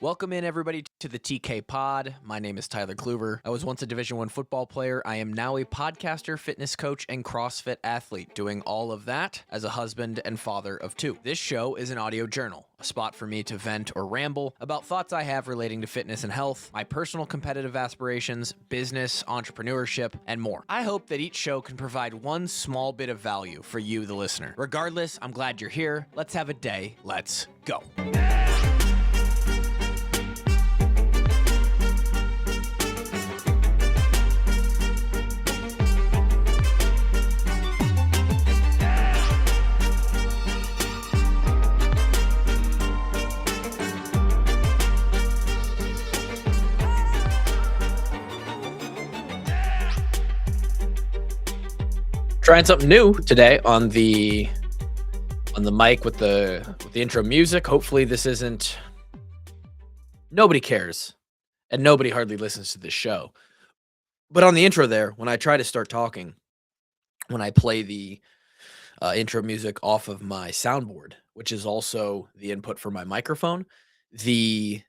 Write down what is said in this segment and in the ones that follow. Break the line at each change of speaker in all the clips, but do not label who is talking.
Welcome in everybody to the TK Pod. My name is Tyler Kluver. I was once a Division I football player. I am now a podcaster, fitness coach, and CrossFit athlete, doing all of that as a husband and father of two. This show is an audio journal, a spot for me to vent or ramble about thoughts I have relating to fitness and health, my personal competitive aspirations, business, entrepreneurship, and more. I hope that each show can provide one small bit of value for you, the listener. Regardless, I'm glad you're here. Let's have a day. Let's go. Trying something new today on the mic with the intro music. Hopefully this isn't nobody cares and nobody hardly listens to this show. But on the intro there, when I try to start talking, when I play the intro music off of my soundboard, which is also the input for my microphone, the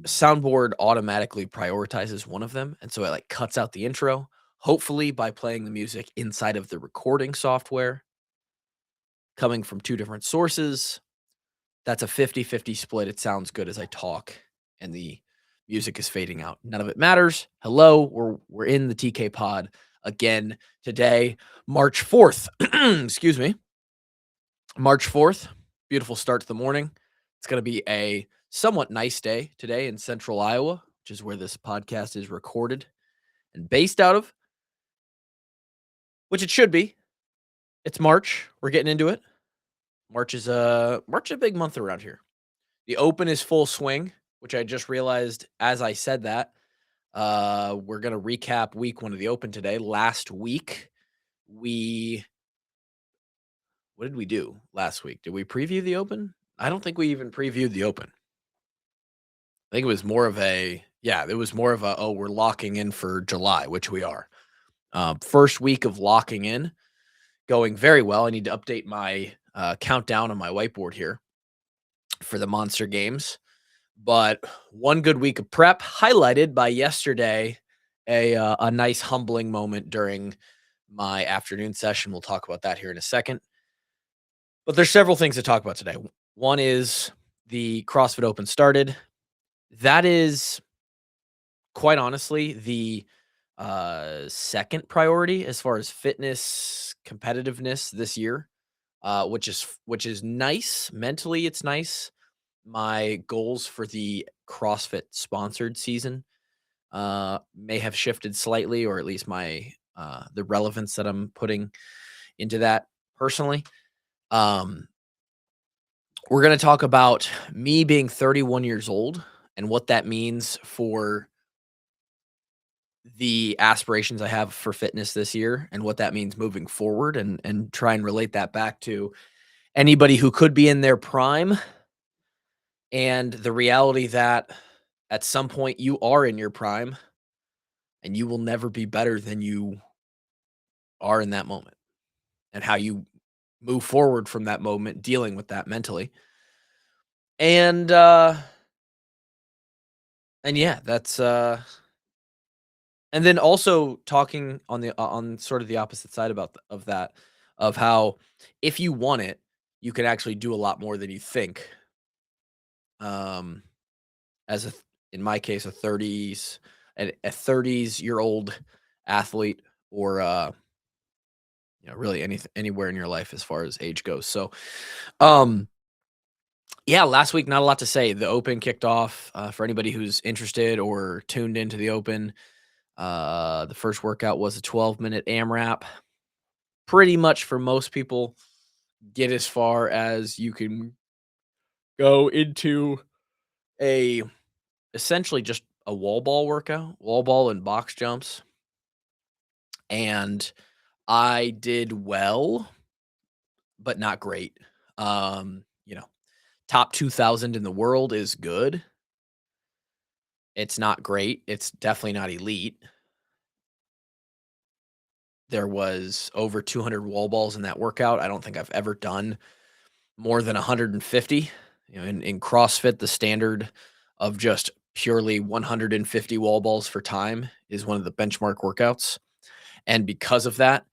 soundboard automatically prioritizes one of them, and so it like cuts out the intro. Hopefully by playing the music inside of the recording software coming from two different sources, that's a 50-50 split. It sounds good as I talk and the music is fading out. None of it matters. Hello, we're in the TK Pod again today, March 4th. Excuse me. March 4th. Beautiful start to the morning. It's going to be a somewhat nice day today in central Iowa, which is where this podcast is recorded and based out of, which it should be. It's March. We're getting into it. March is a big month around here. The Open is full swing, which I just realized as I said that. We're going to recap week 1 of the Open today. Last week, what did we do last week? Did we preview the Open? I don't think we even previewed the Open. I think it was more of we're locking in for July, which we are. First week of locking in, going very well. I need to update my countdown on my whiteboard here for the Monster Games. But one good week of prep, highlighted by yesterday, a nice humbling moment during my afternoon session. We'll talk about that here in a second. But there's several things to talk about today. One is the CrossFit Open started. That is, quite honestly, the second priority as far as fitness competitiveness this year, which is nice. Mentally, it's nice. My goals for the CrossFit sponsored season may have shifted slightly, or at least my the relevance that I'm putting into that personally. We're going to talk about me being 31 years old and what that means for the aspirations I have for fitness this year and what that means moving forward, and try and relate that back to anybody who could be in their prime and the reality that at some point you are in your prime and you will never be better than you are in that moment, and how you move forward from that moment, dealing with that mentally. And yeah, that's and then also talking on the on sort of the opposite side of that, of how if you want it, you can actually do a lot more than you think. As in my case, a 30s-year-old athlete, or really anywhere in your life as far as age goes. So, yeah, last week, not a lot to say. The Open kicked off, for anybody who's interested or tuned into the Open. The first workout was a 12-minute AMRAP. Pretty much for most people, get as far as you can go into essentially just a wall ball workout, wall ball and box jumps. And I did well, but not great. Top 2,000 in the world is good. It's not great. It's definitely not elite. There was over 200 wall balls in that workout. I don't think I've ever done more than 150. In CrossFit, the standard of just purely 150 wall balls for time is one of the benchmark workouts. And because of that,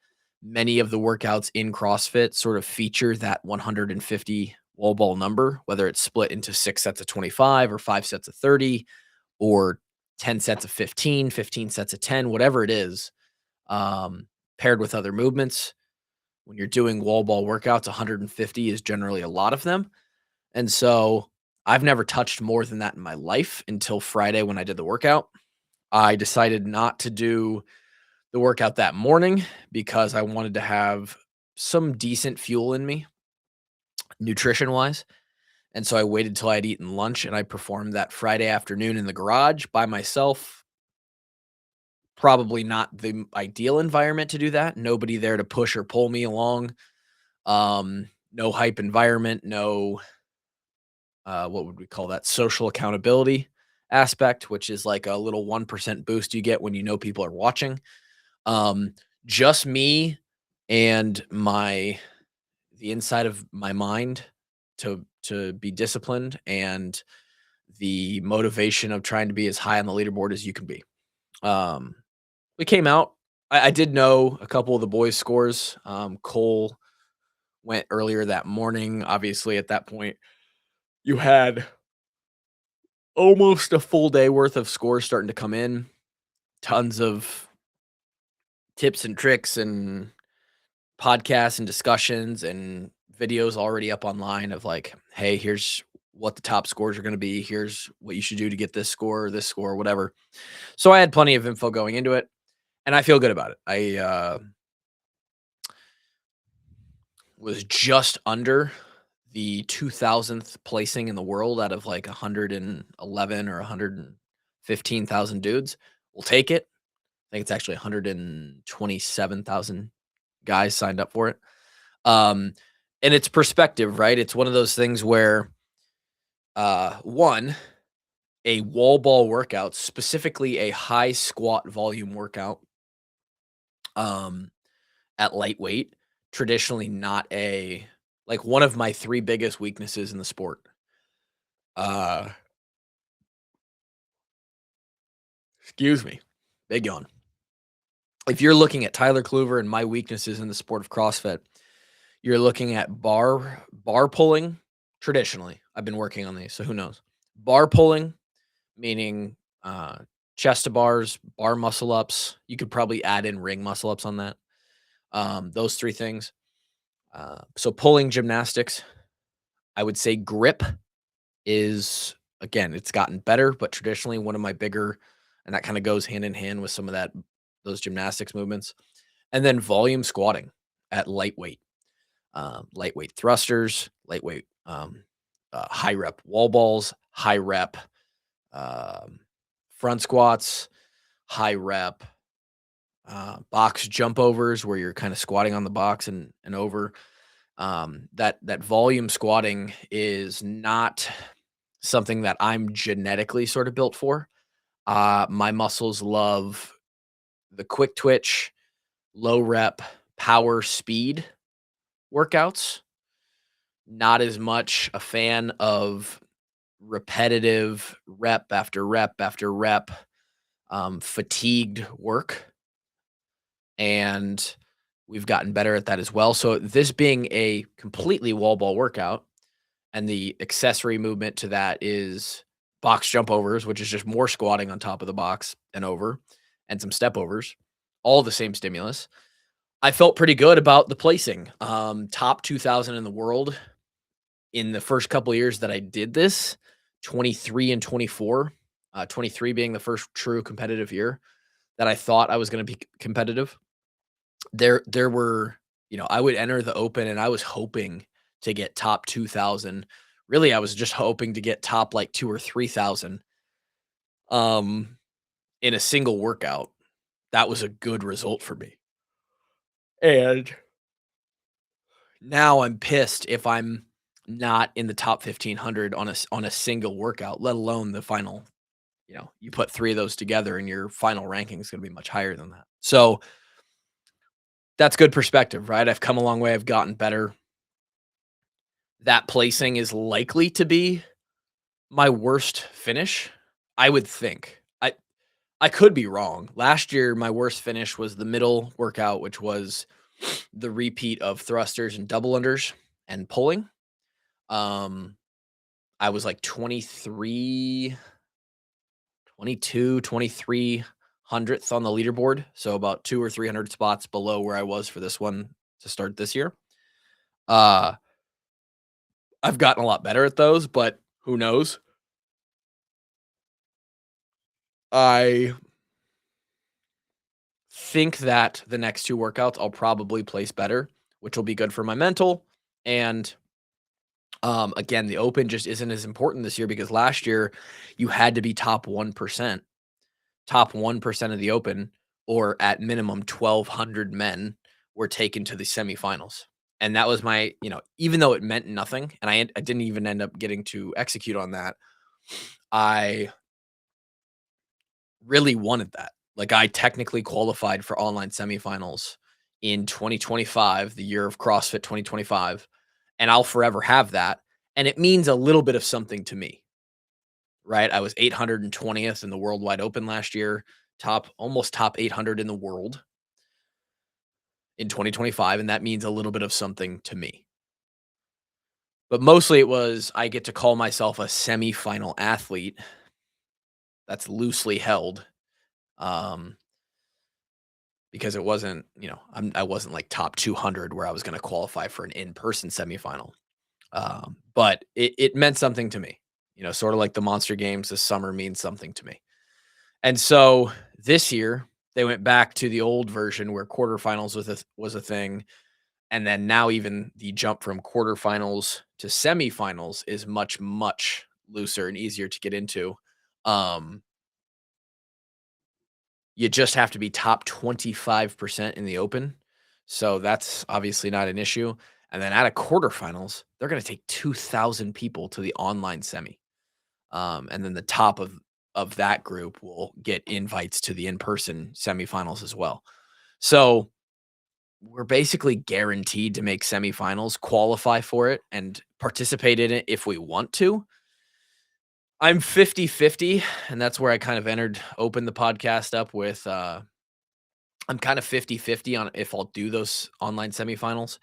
many of the workouts in CrossFit sort of feature that 150 wall ball number, whether it's split into 6 sets of 25 or 5 sets of 30 or 10 sets of 15, 15 sets of 10, whatever it is, um, paired with other movements. When you're doing wall ball workouts, 150 is generally a lot of them. And so I've never touched more than that in my life until Friday when I did the workout. I decided not to do the workout that morning because I wanted to have some decent fuel in me, nutrition wise. And so I waited till I'd eaten lunch and I performed that Friday afternoon in the garage by myself. Probably not the ideal environment to do that. Nobody there to push or pull me along. No hype environment, no what would we call that? Social accountability aspect, which is like a little 1% boost you get when you know people are watching. Um, just me and the inside of my mind to be disciplined and the motivation of trying to be as high on the leaderboard as you can be. Um, we came out. I did know a couple of the boys' scores. Cole went earlier that morning. Obviously, at that point, you had almost a full day worth of scores starting to come in. Tons of tips and tricks and podcasts and discussions and videos already up online of like, hey, here's what the top scores are going to be. Here's what you should do to get this score, whatever. So I had plenty of info going into it, and I feel good about it. I was just under the 2000th placing in the world out of like 111 or 115,000 dudes. We'll take it. I think it's actually 127,000 guys signed up for it. Um, and it's perspective, right? It's one of those things where, one, a wall ball workout, specifically a high squat volume workout, um, at lightweight, traditionally not like one of my three biggest weaknesses in the sport. Uh, Excuse me, big yawn. If you're looking at Tyler Kluver and my weaknesses in the sport of CrossFit, you're looking at bar pulling traditionally. I've been working on these, so who knows? Bar pulling, meaning chest to bars, bar muscle ups. You could probably add in ring muscle ups on that. Those three things. So pulling gymnastics, I would say grip is again, it's gotten better, but traditionally one of my bigger, and that kind of goes hand in hand with some of those gymnastics movements. And then volume squatting at lightweight. Lightweight thrusters, lightweight high rep wall balls, high rep um, front squats, high rep box jump overs where you're kind of squatting on the box and over. That volume squatting is not something that I'm genetically sort of built for. My muscles love the quick twitch, low rep, power, speed workouts. Not as much a fan of repetitive rep after rep after rep, fatigued work. And we've gotten better at that as well. So this being a completely wall ball workout and the accessory movement to that is box jump overs, which is just more squatting on top of the box and over and some step overs, all the same stimulus. I felt pretty good about the placing. Top 2000 in the world in the first couple of years that I did this, 23 and 24, 23 being the first true competitive year that I thought I was going to be competitive. There were, I would enter the open and I was hoping to get top 2000. Really, I was just hoping to get top like 2 or 3,000 um in a single workout. That was a good result for me. And now I'm pissed if I'm not in the top 1500 on a single workout, let alone the final, you put 3 of those together and your final ranking is going to be much higher than that. So, that's good perspective, right? I've come a long way, I've gotten better. that placing is likely to be my worst finish, I would think. I could be wrong. Last year, my worst finish was the middle workout, which was the repeat of thrusters and double unders and pulling. Um, I was like 23, 22, 23 hundredths on the leaderboard. So about 200 or 300 spots below where I was for this one to start this year. Uh, I've gotten a lot better at those, but who knows? I think that the next 2 workouts I'll probably place better, which will be good for my mental. And again, the open just isn't as important this year because last year you had to be top 1% of the open, or at minimum 1,200 men were taken to the semifinals. And that was my, even though it meant nothing, and I didn't even end up getting to execute on that, I really wanted that. Like, I technically qualified for online semifinals in 2025, the year of CrossFit 2025, and I'll forever have that. And it means a little bit of something to me, right? I was 820th in the Worldwide Open last year, almost top 800 in the world in 2025. And that means a little bit of something to me. But mostly it was I get to call myself a semifinal athlete. That's loosely held. Um, because it wasn't, I wasn't like top 200 where I was going to qualify for an in-person semifinal. But it meant something to me, sort of like the Monster Games this summer means something to me. And so this year they went back to the old version where quarterfinals was a thing. And then now even the jump from quarterfinals to semifinals is much, much looser and easier to get into. Um, You just have to be top 25% in the open. So that's obviously not an issue. And then out of quarterfinals, they're going to take 2,000 people to the online semi. And then the top of that group will get invites to the in-person semifinals as well. So we're basically guaranteed to make semifinals, qualify for it, and participate in it if we want to. I'm 50-50, and that's where I kind of opened the podcast up with I'm kind of 50-50 on if I'll do those online semifinals.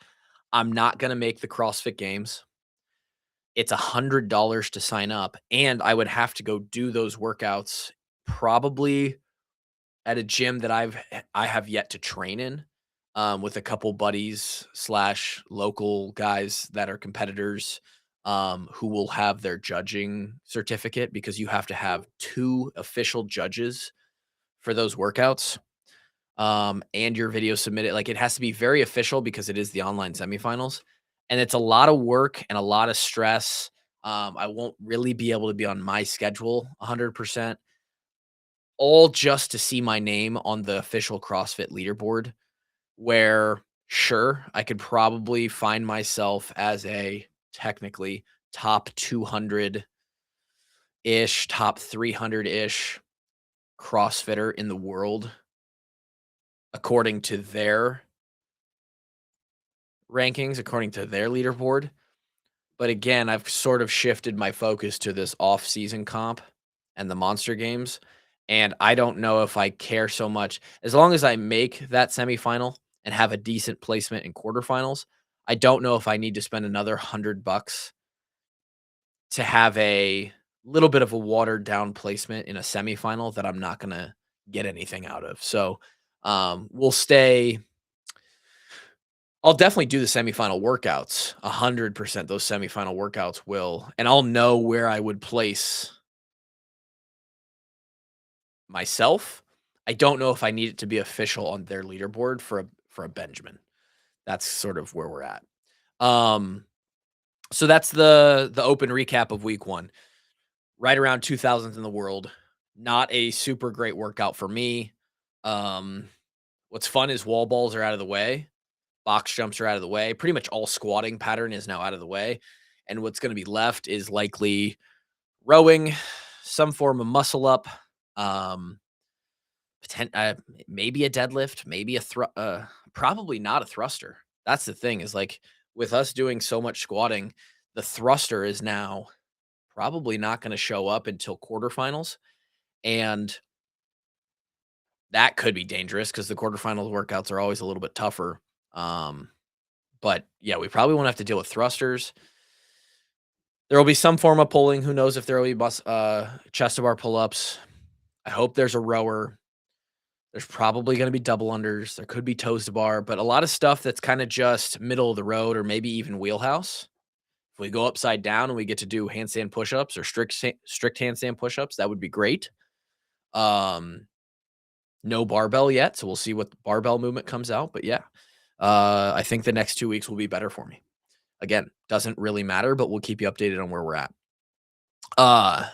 I'm not gonna make the CrossFit Games. It's $100 to sign up, and I would have to go do those workouts probably at a gym that I have yet to train in, with a couple buddies slash local guys that are competitors, who will have their judging certificate because you have to have 2 official judges for those workouts. And your video submitted. Like, it has to be very official because it is the online semifinals, and it's a lot of work and a lot of stress. I won't really be able to be on my schedule 100%, all just to see my name on the official CrossFit leaderboard. Where sure, I could probably find myself as a technically top 200 ish, top 300 ish CrossFitter in the world according to their rankings, according to their leaderboard. But again, I've sort of shifted my focus to this off-season comp and the Monster Games, and I don't know if I care so much. As long as I make that semifinal and have a decent placement in quarterfinals, I don't know if I need to spend another $100 to have a little bit of a watered down placement in a semifinal that I'm not gonna get anything out of. So, we'll stay I'll definitely do the semifinal workouts, 100%. Those semifinal workouts will, and I'll know where I would place myself. I don't know if I need it to be official on their leaderboard for a Benjamin. That's sort of where we're at. Um, so that's the open recap of week 1. Right around 2000th in the world. Not a super great workout for me. Um, what's fun is wall balls are out of the way. Box jumps are out of the way. Pretty much all squatting pattern is now out of the way. And what's going to be left is likely rowing, some form of muscle up, um, maybe a deadlift, maybe probably not a thruster. That's the thing is like with us doing so much squatting, The thruster is now probably not gonna show up until quarterfinals, and that could be dangerous because the quarterfinals workouts are always a little bit tougher. Um, but yeah, we probably won't have to deal with thrusters. There will be some form of pulling. Who knows if there will be chest to bar pull ups. I hope there's a rower. There's probably going to be double unders. There could be toes to bar, but a lot of stuff that's kind of just middle of the road or maybe even wheelhouse. If we go upside down and we get to do handstand push ups or strict handstand push ups, that would be great. Um, no barbell yet, so we'll see what barbell movement comes out. But yeah, I think the next 2 weeks will be better for me. Again, doesn't really matter, but we'll keep you updated on where we're at. Uh,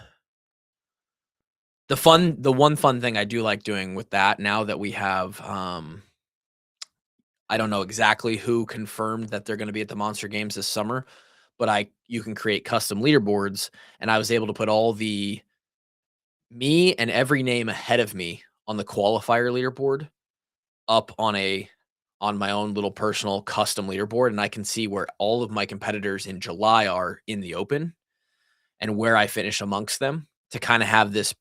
the one fun thing I do like doing with that now that we have, I don't know exactly who confirmed that they're going to be at the Monster Games this summer, but you can create custom leaderboards, and I was able to put all the me and every name ahead of me on the qualifier leaderboard up on my own little personal custom leaderboard, and I can see where all of my competitors in July are in the open and where I finish amongst them to kind of have this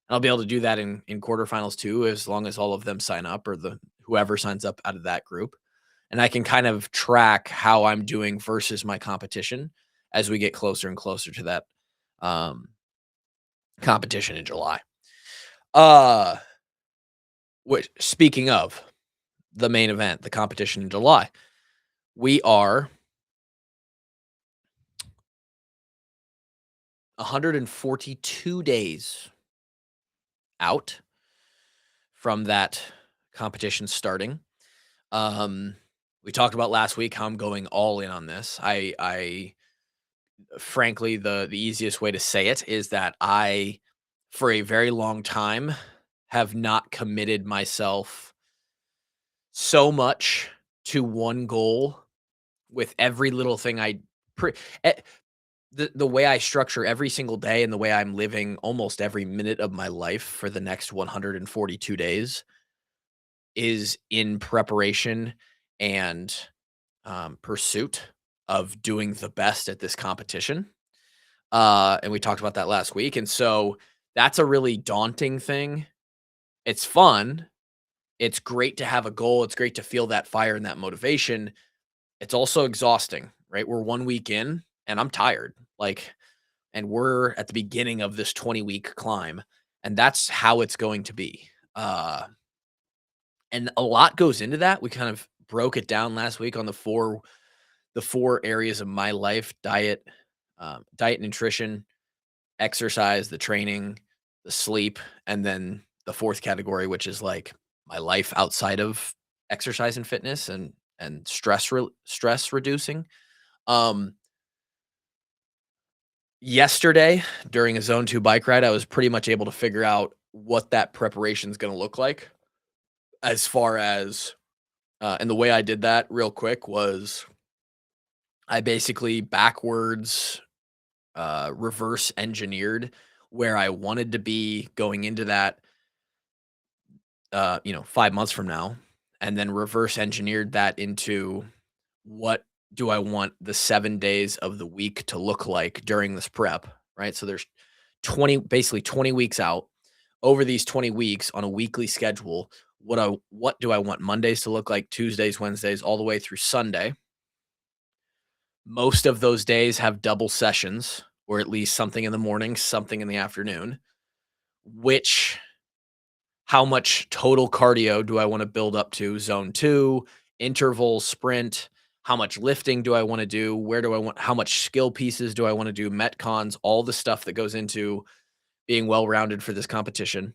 I'll be able to do that in quarterfinals too, as long as all of them sign up or the whoever signs up out of that group. And I can kind of track how I'm doing versus my competition as we get closer and closer to that um, competition in July. Uh, which speaking of the main event, the competition in July, we are 142 days out from that competition starting. Um, we talked about last week how I'm going all in on this. I frankly the easiest way to say it is that I for a very long time have not committed myself so much to one goal with every little thing pre- eh, the way I structure every single day and the way I'm living almost every minute of my life for the next 142 days is in preparation and pursuit of doing the best at this competition. And we talked about that last week. And so that's a really daunting thing. It's fun. It's great to have a goal. It's great to feel that fire and that motivation. It's also exhausting, right? We're 1 week in and I'm tired. And we're at the beginning of this 20-week climb. And that's how it's going to be. And a lot goes into that. We kind of broke it down last week on the four areas of my life: diet, nutrition, exercise, the training, the sleep, and then the fourth category, which is like my life outside of exercise and fitness and stress reducing. Um, Yesterday during a zone 2 bike ride, I was pretty much able to figure out what that preparation is going to look like as far as and the way I did that real quick was I basically backwards reverse engineered where I wanted to be going into that 5 months from now, and then reverse engineered that into what do I want the 7 days of the week to look like during this prep, right? So there's 20 weeks out. Over these 20 weeks on a weekly schedule, what do I want Mondays to look like, Tuesdays, Wednesdays, all the way through Sunday? Most of those days have double sessions, or at least something in the morning, something in the afternoon. Which How much total cardio do I wanna build up to? Zone 2, interval, sprint, how much lifting do I wanna do? Where do I want how much skill pieces do I wanna do? Metcons, all the stuff that goes into being well-rounded for this competition.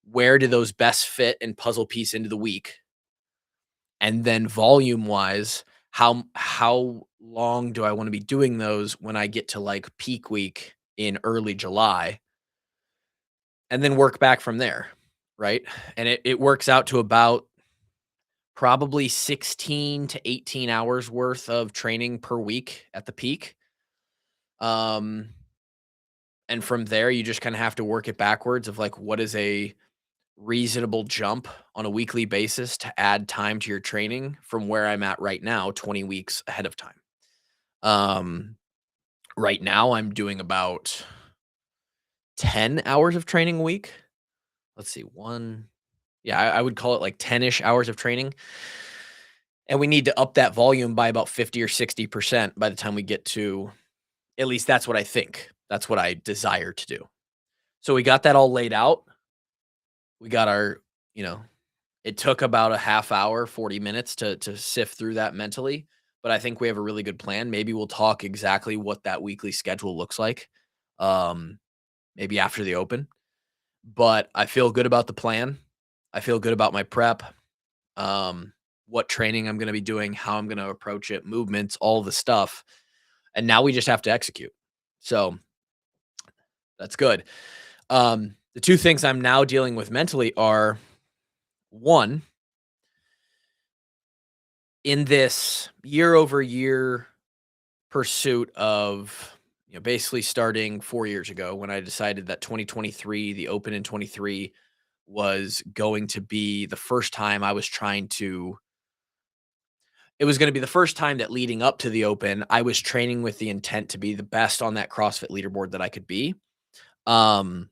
Where do those best fit and puzzle piece into the week? And then volume-wise, how long do I wanna be doing those when I get to, like, peak week in early July? And then work back from there, right? And it works out to about probably 16 to 18 hours worth of training per week at the peak. Um, and from there, you just kind of have to work it backwards of like, what is a reasonable jump on a weekly basis to add time to your training from where I'm at right now, 20 weeks ahead of time. Um, right now I'm doing about 10 hours of training a week. Let's see, one, yeah, I would call it like 10-ish hours of training. And we need to up that volume by about 50 or 60% by the time we get to, at least that's what I think. That's what I desire to do. So we got that all laid out. We got our, you know, it took about a half hour, 40 minutes to sift through that mentally, but I think we have a really good plan. Maybe we'll talk exactly what that weekly schedule looks like, um, maybe after the open, but I feel good about the plan. I feel good about my prep, um, what training I'm gonna be doing, how I'm gonna approach it, movements, all the stuff, and now we just have to execute. So, that's good. The 2 things I'm now dealing with mentally are, 1, in this year-over-year pursuit of, basically starting 4 years ago when I decided that 2023, the Open in 23 was going to be the first time I was trying to it was gonna be the first time that leading up to the Open, I was training with the intent to be the best on that CrossFit leaderboard that I could be. Um,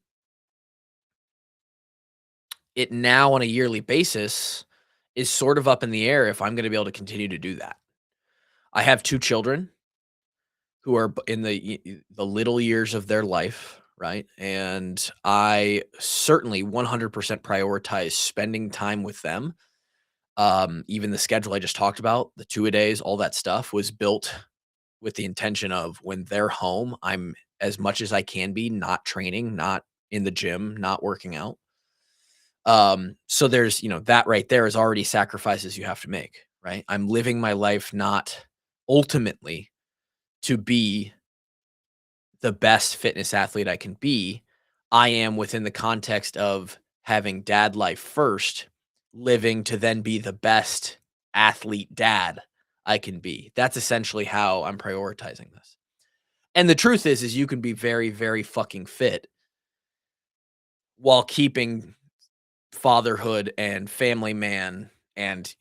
it now on a yearly basis is sort of up in the air if I'm gonna be able to continue to do that. I have 2 children who are in the little years of their life, right? And I certainly 100% prioritize spending time with them. Even the schedule I just talked about, the 2 a days, all that stuff was built with the intention of when they're home, I'm as much as I can be not training, not in the gym, not working out. So there's, that right there is already sacrifices you have to make, right? I'm living my life not ultimately to be the best fitness athlete I can be. I am within the context of having dad life first, living to then be the best athlete dad I can be. That's essentially how I'm prioritizing this. And the truth is you can be very, very fucking fit while keeping fatherhood and family man and,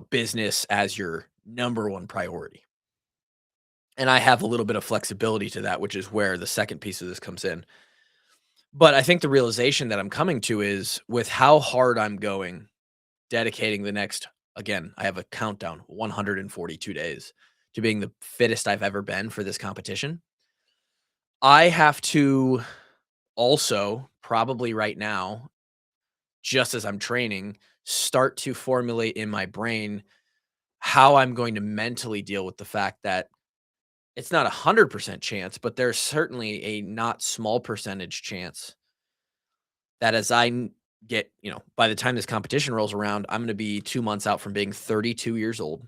business as your number one priority. And I have a little bit of flexibility to that, which is where the second piece of this comes in. But I think the realization that I'm coming to is with how hard I'm going, dedicating the next, again, I have a countdown, 142 days to being the fittest I've ever been for this competition. I have to also, probably right now, just as I'm training, start to formulate in my brain how I'm going to mentally deal with the fact that it's not 100% chance, but there's certainly a not small percentage chance that as get, by the time this competition rolls around, I'm going to be 2 months out from being 32 years old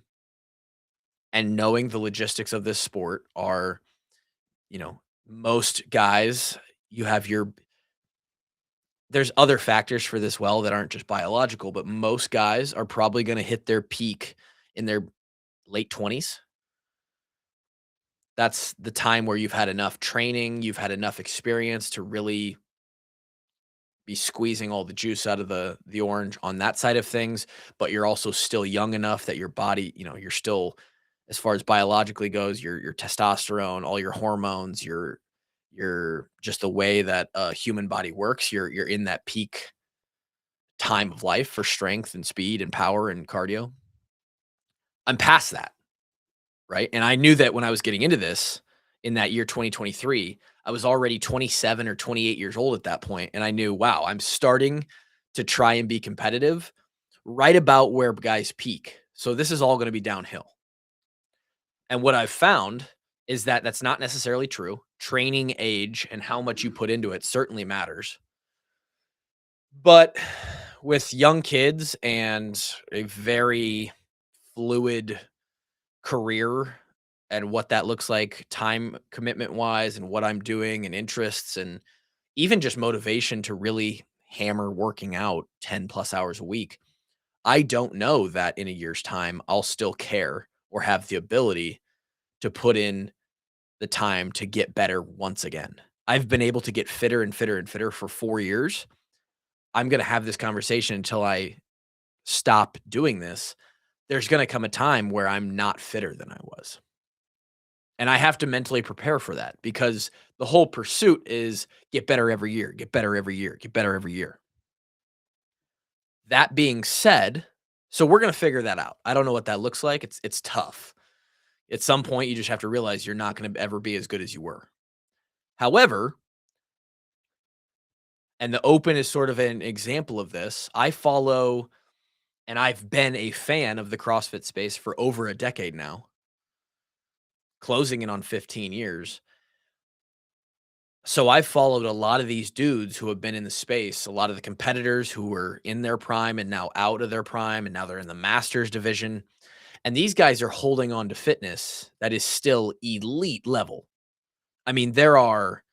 and knowing the logistics of this sport are, you know, most guys, you have there's other factors for this well that aren't just biological, but most guys are probably going to hit their peak in their late 20s. That's the time where you've had enough training, you've had enough experience to really be squeezing all the juice out of the orange on that side of things, but you're also still young enough that your body, you're still, as far as biologically goes, your testosterone, all your hormones, your just the way that a human body works, you're in that peak time of life for strength and speed and power and cardio. I'm past that, right? And I knew that when I was getting into this in that year 2023, I was already 27 or 28 years old at that point, and I knew, wow, I'm starting to try and be competitive right about where guys peak. So this is all going to be downhill. And what I've found is that that's not necessarily true. Training age and how much you put into it certainly matters. But with young kids and a very fluid career and what that looks like time commitment wise and what I'm doing and interests and even just motivation to really hammer working out 10 plus hours a week. I don't know that in a year's time I'll still care or have the ability to put in the time to get better once again. I've been able to get fitter and fitter and fitter for 4 years. I'm going to have this conversation until I stop doing this. There's going to come a time where I'm not fitter than I was. And I have to mentally prepare for that because the whole pursuit is get better every year, get better every year, get better every year. That being said, so we're gonna figure that out. I don't know what that looks like. It's tough. At some point, you just have to realize you're not gonna ever be as good as you were. However, and the Open is sort of an example of this, I follow and I've been a fan of the CrossFit space for over a decade now, closing in on 15 years. So I've followed a lot of these dudes who have been in the space, a lot of the competitors who were in their prime and now out of their prime, and now they're in the masters division. And these guys are holding on to fitness that is still elite level. I mean, there are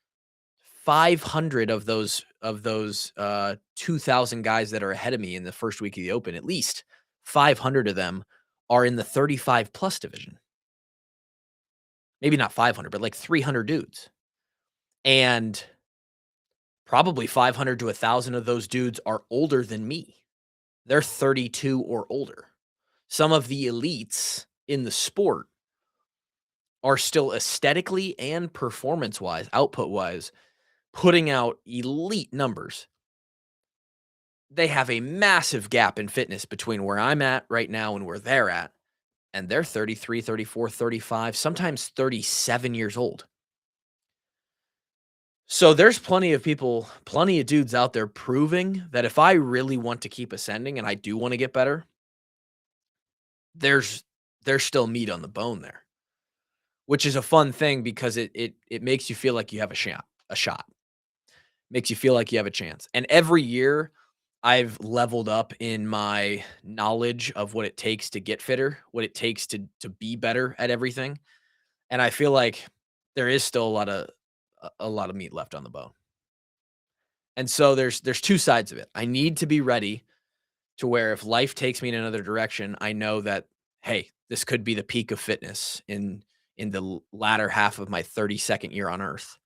500 of those 2,000 guys that are ahead of me in the first week of the Open. At least 500 of them are in the 35 plus division. Maybe not 500, but like 300 dudes. And probably 500 to 1,000 of those dudes are older than me. They're 32 or older. Some of the elites in the sport are still aesthetically and performance-wise, output-wise, putting out elite numbers. They have a massive gap in fitness between where I'm at right now and where they're at, and they're 33, 34, 35, sometimes 37 years old. So there's plenty of people, plenty of dudes out there proving that if I really want to keep ascending and I do want to get better, there's there's still meat on the bone there, which is a fun thing because it makes you feel like you have a shot. Makes you feel like you have a chance. And every year I've leveled up in my knowledge of what it takes to get fitter, what it takes to be better at everything. And I feel like there is still a lot of meat left on the bone. And so there's two sides of it. I need to be ready to where if life takes me in another direction, I know that hey, this could be the peak of fitness in the latter half of my 32nd year on earth.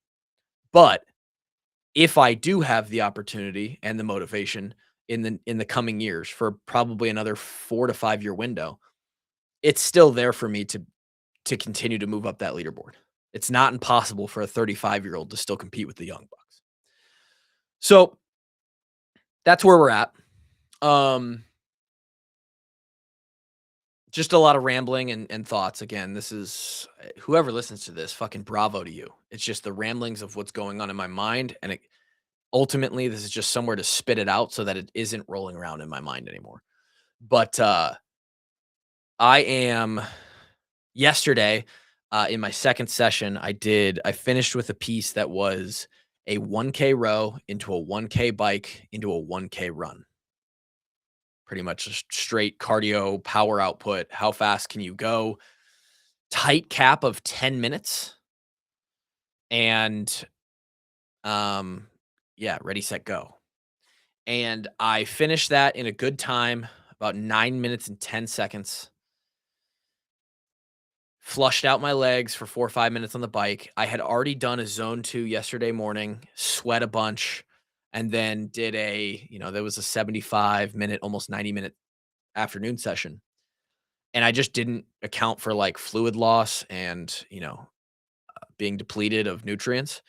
But if I do have the opportunity and the motivation in the coming years for probably another 4 to 5 year window, it's still there for me to continue to move up that leaderboard. It's not impossible for a 35-year-old to still compete with the young bucks. So, that's where we're at. Um, just a lot of rambling and thoughts. Again, this is whoever listens to this, fucking bravo to you. It's just the ramblings of what's going on in my mind, and ultimately, this is just somewhere to spit it out so that it isn't rolling around in my mind anymore. But, I am yesterday, in my second session, I finished with a piece that was a 1K row into a 1K bike into a 1K run. Pretty much just straight cardio power output. How fast can you go? Tight cap of 10 minutes and, um, yeah, ready, set, go. And I finished that in a good time, about 9 minutes and 10 seconds. Flushed out my legs for 4 or 5 minutes on the bike. I had already done a zone 2 yesterday morning, sweat a bunch, and then did there was a 75-minute, almost 90-minute afternoon session. And I just didn't account for, like, fluid loss and, being depleted of nutrients.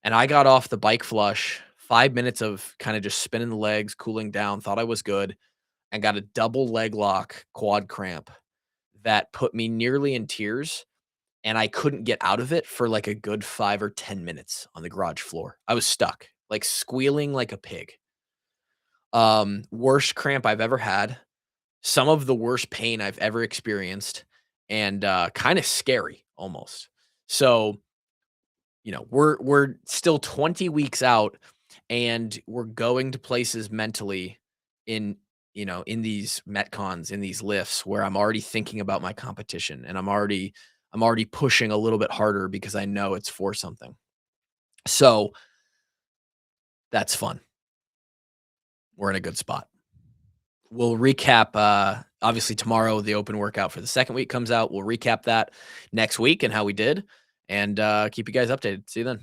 And I got off the bike flush, 5 minutes of kinda just spinning the legs, cooling down, thought I was good, and got a double leg lock quad cramp that put me nearly in tears, and I couldn't get out of it for, like, a good 5 or 10 minutes on the garage floor. I was stuck, like, squealing like a pig. Worst cramp I've ever had, some of the worst pain I've ever experienced, and, kinda scary almost. So, we're still 20 weeks out, and we're going to places mentally in in these metcons, in these lifts where I'm already thinking about my competition, and I'm already pushing a little bit harder because I know it's for something. So, that's fun. We're in a good spot. We'll recap, obviously tomorrow the open workout for the second week comes out. We'll recap that next week and how we did, and, keep you guys updated. See you then.